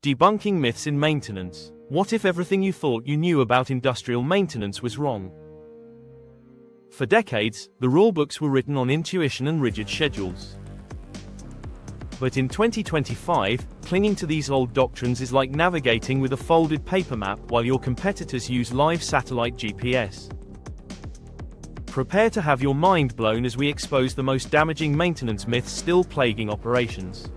Debunking myths in maintenance. What if everything you thought you knew about industrial maintenance was wrong? For decades, the rulebooks were written on intuition and rigid schedules. But in 2025, clinging to these old doctrines is like navigating with a folded paper map while your competitors use live satellite GPS. Prepare to have your mind blown as we expose the most damaging maintenance myths still plaguing operations.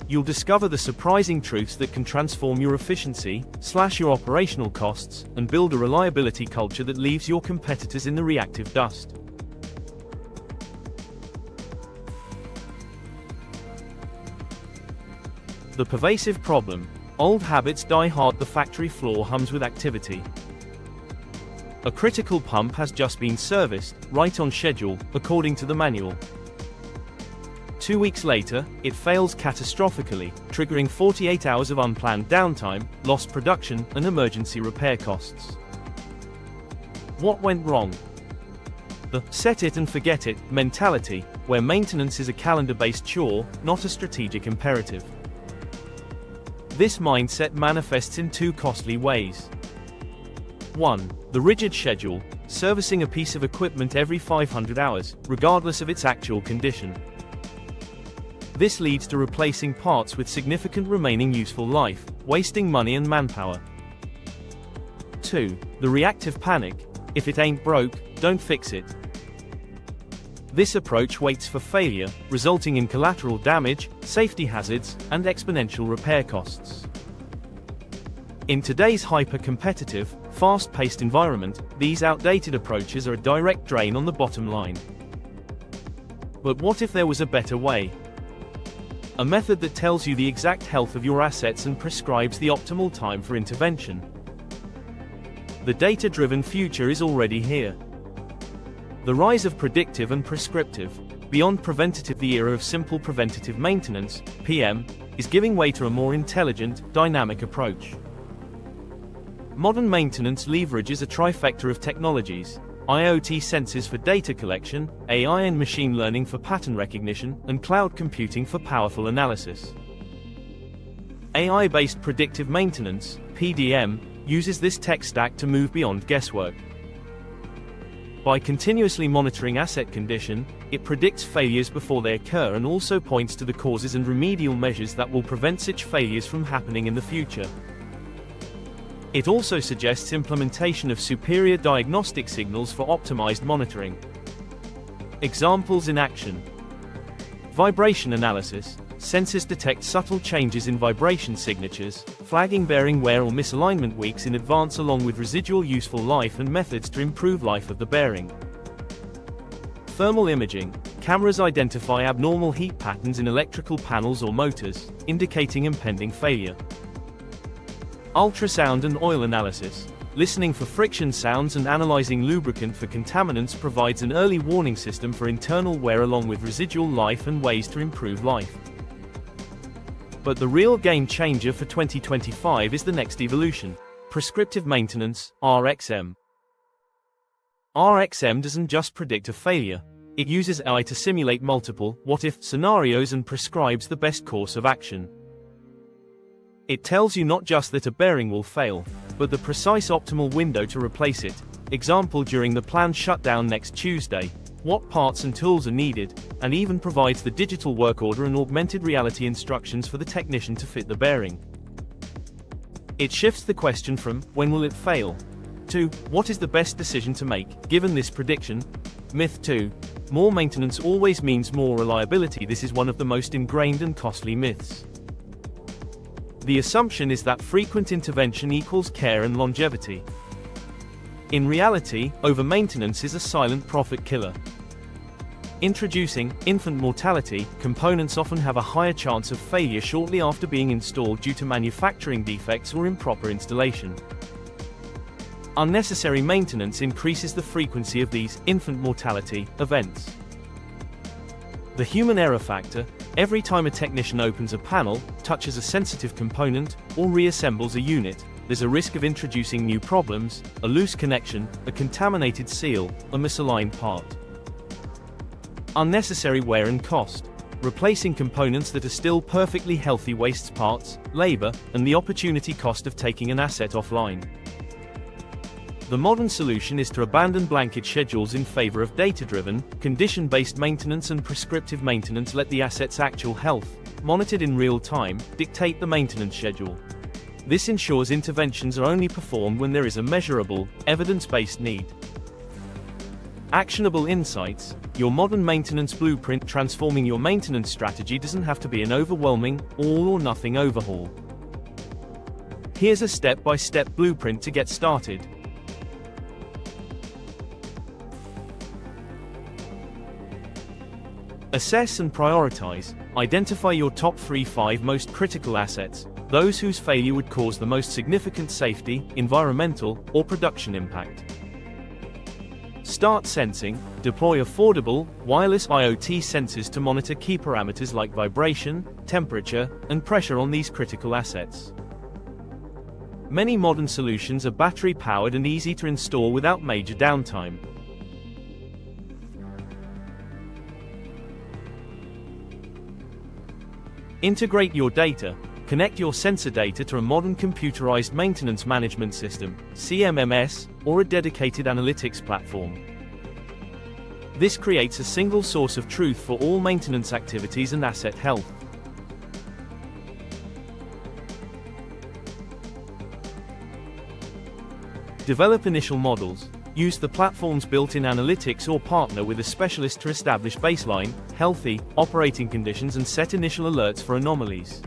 You'll discover the surprising truths that can transform your efficiency, slash your operational costs, and build a reliability culture that leaves your competitors in the reactive dust. The pervasive problem. Old habits die hard. The factory floor hums with activity. A critical pump has just been serviced, right on schedule, according to the manual. 2 weeks later, it fails catastrophically, triggering 48 hours of unplanned downtime, lost production, and emergency repair costs. What went wrong? The set it and forget it mentality, where maintenance is a calendar-based chore, not a strategic imperative. This mindset manifests in two costly ways. 1. The rigid schedule, servicing a piece of equipment every 500 hours, regardless of its actual condition. This leads to replacing parts with significant remaining useful life, wasting money and manpower. 2. The reactive panic. If it ain't broke, don't fix it. This approach waits for failure, resulting in collateral damage, safety hazards, and exponential repair costs. In today's hyper-competitive, fast-paced environment, these outdated approaches are a direct drain on the bottom line. But what if there was a better way? A method that tells you the exact health of your assets and prescribes the optimal time for intervention. The data-driven future is already here. The rise of predictive and prescriptive, beyond preventative, the era of simple preventative maintenance, PM, is giving way to a more intelligent, dynamic approach. Modern maintenance leverages a trifecta of technologies: IoT sensors for data collection, AI and machine learning for pattern recognition, and cloud computing for powerful analysis. AI-based predictive maintenance, PDM, uses this tech stack to move beyond guesswork. By continuously monitoring asset condition, it predicts failures before they occur and also points to the causes and remedial measures that will prevent such failures from happening in the future. It also suggests implementation of superior diagnostic signals for optimized monitoring. Examples in action. Vibration analysis. Sensors detect subtle changes in vibration signatures, flagging bearing wear or misalignment weeks in advance, along with residual useful life and methods to improve life of the bearing. Thermal imaging. Cameras identify abnormal heat patterns in electrical panels or motors, indicating impending failure. Ultrasound and oil analysis. Listening for friction sounds and analyzing lubricant for contaminants provides an early warning system for internal wear along with residual life and ways to improve life. But the real game changer for 2025 is the next evolution: prescriptive maintenance, RXM. RXM doesn't just predict a failure. It uses AI to simulate multiple what-if scenarios and prescribes the best course of action. It tells you not just that a bearing will fail, but the precise optimal window to replace it. Example, during the planned shutdown next Tuesday, what parts and tools are needed, and even provides the digital work order and augmented reality instructions for the technician to fit the bearing. It shifts the question from, when will it fail? To, what is the best decision to make, given this prediction? Myth 2. More maintenance always means more reliability. This is one of the most ingrained and costly myths. The assumption is that frequent intervention equals care and longevity. In reality, over-maintenance is a silent profit killer. Introducing infant mortality. Components often have a higher chance of failure shortly after being installed due to manufacturing defects or improper installation. Unnecessary maintenance increases the frequency of these infant mortality events. The human error factor. Every time a technician opens a panel, touches a sensitive component, or reassembles a unit, there's a risk of introducing new problems: a loose connection, a contaminated seal, a misaligned part. Unnecessary wear and cost. Replacing components that are still perfectly healthy wastes parts, labor, and the opportunity cost of taking an asset offline. The modern solution is to abandon blanket schedules in favor of data-driven, condition-based maintenance and prescriptive maintenance. Let the asset's actual health, monitored in real time, dictate the maintenance schedule. This ensures interventions are only performed when there is a measurable, evidence-based need. Actionable insights. Your modern maintenance blueprint. Transforming your maintenance strategy doesn't have to be an overwhelming, all-or-nothing overhaul. Here's a step-by-step blueprint to get started. Assess and prioritize. Identify your top 3-5 most critical assets, those whose failure would cause the most significant safety, environmental, or production impact. Start sensing. Deploy affordable, wireless IoT sensors to monitor key parameters like vibration, temperature, and pressure on these critical assets. Many modern solutions are battery-powered and easy to install without major downtime. Integrate your data. Connect your sensor data to a modern computerized maintenance management system, CMMS, or a dedicated analytics platform. This creates a single source of truth for all maintenance activities and asset health. Develop initial models. Use the platform's built-in analytics or partner with a specialist to establish baseline, healthy, operating conditions and set initial alerts for anomalies.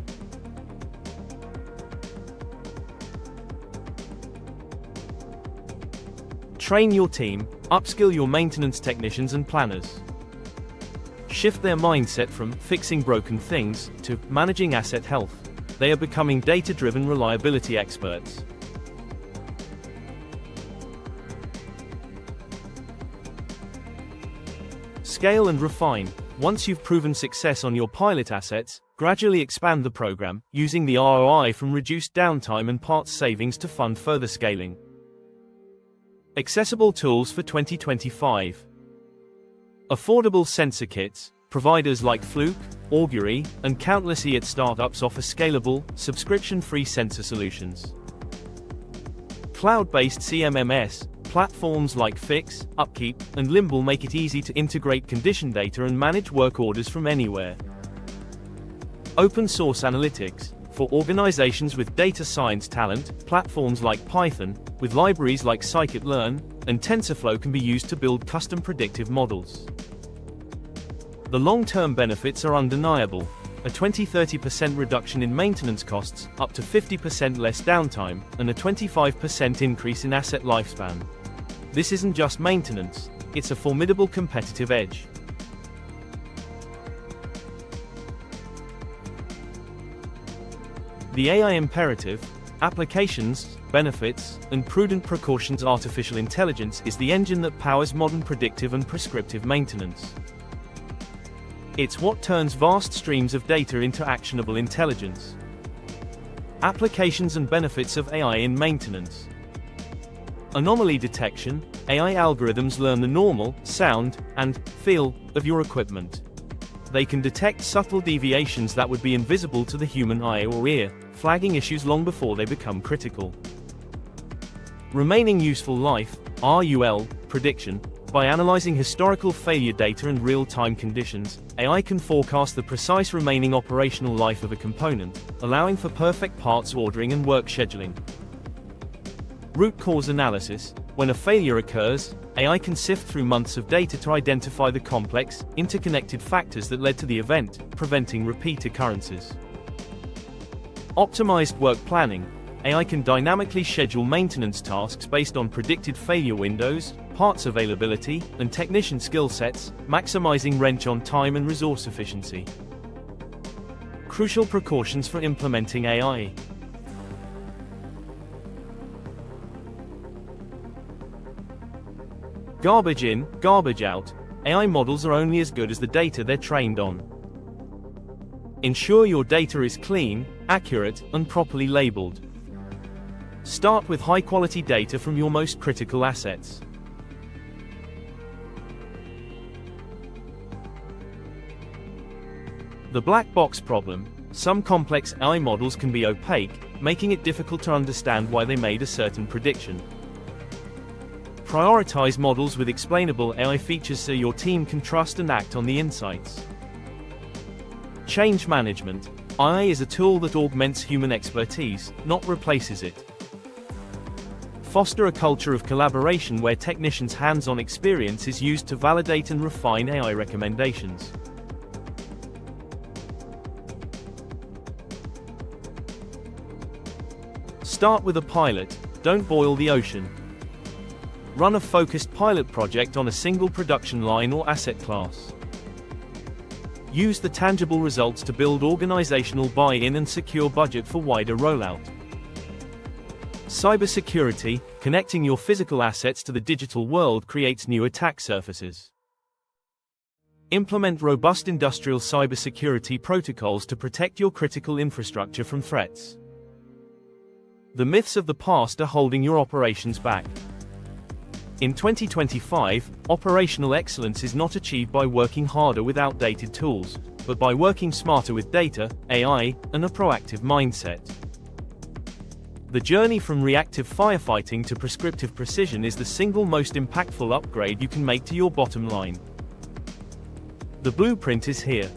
Train your team. Upskill your maintenance technicians and planners. Shift their mindset from fixing broken things to managing asset health. They are becoming data-driven reliability experts. Scale and refine. Once you've proven success on your pilot assets, gradually expand the program, using the ROI from reduced downtime and parts savings to fund further scaling. Accessible tools for 2025. Affordable sensor kits. Providers like Fluke, Augury, and countless EAT startups offer scalable, subscription-free sensor solutions. Cloud-based CMMS. Platforms like Fix, Upkeep, and Limble make it easy to integrate condition data and manage work orders from anywhere. Open source analytics. For organizations with data science talent, platforms like Python, with libraries like scikit-learn, and TensorFlow can be used to build custom predictive models. The long-term benefits are undeniable. A 20–30% reduction in maintenance costs, up to 50% less downtime, and a 25% increase in asset lifespan. This isn't just maintenance, it's a formidable competitive edge. The AI imperative, applications, benefits, and prudent precautions. Artificial intelligence is the engine that powers modern predictive and prescriptive maintenance. It's what turns vast streams of data into actionable intelligence. Applications and benefits of AI in maintenance. Anomaly detection. AI algorithms learn the normal, sound, and feel of your equipment. They can detect subtle deviations that would be invisible to the human eye or ear, flagging issues long before they become critical. Remaining useful life, RUL, prediction. By analyzing historical failure data and real-time conditions, AI can forecast the precise remaining operational life of a component, allowing for perfect parts ordering and work scheduling. Root cause analysis. When a failure occurs, AI can sift through months of data to identify the complex, interconnected factors that led to the event, preventing repeat occurrences. Optimized work planning. AI can dynamically schedule maintenance tasks based on predicted failure windows, parts availability, and technician skill sets, maximizing wrench on time and resource efficiency. Crucial precautions for implementing AI. Garbage in, garbage out. AI models are only as good as the data they're trained on. Ensure your data is clean, accurate, and properly labeled. Start with high-quality data from your most critical assets. The black box problem. Some complex AI models can be opaque, making it difficult to understand why they made a certain prediction. Prioritize models with explainable AI features so your team can trust and act on the insights. Change management. AI is a tool that augments human expertise, not replaces it. Foster a culture of collaboration where technicians' hands-on experience is used to validate and refine AI recommendations. Start with a pilot, don't boil the ocean. Run a focused pilot project on a single production line or asset class. Use the tangible results to build organizational buy-in and secure budget for wider rollout. Cybersecurity, connecting your physical assets to the digital world creates new attack surfaces. Implement robust industrial cybersecurity protocols to protect your critical infrastructure from threats. The myths of the past are holding your operations back. In 2025, operational excellence is not achieved by working harder with outdated tools, but by working smarter with data, AI, and a proactive mindset. The journey from reactive firefighting to prescriptive precision is the single most impactful upgrade you can make to your bottom line. The blueprint is here.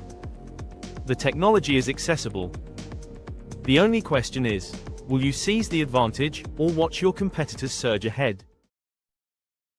The technology is accessible. The only question is, will you seize the advantage, or watch your competitors surge ahead?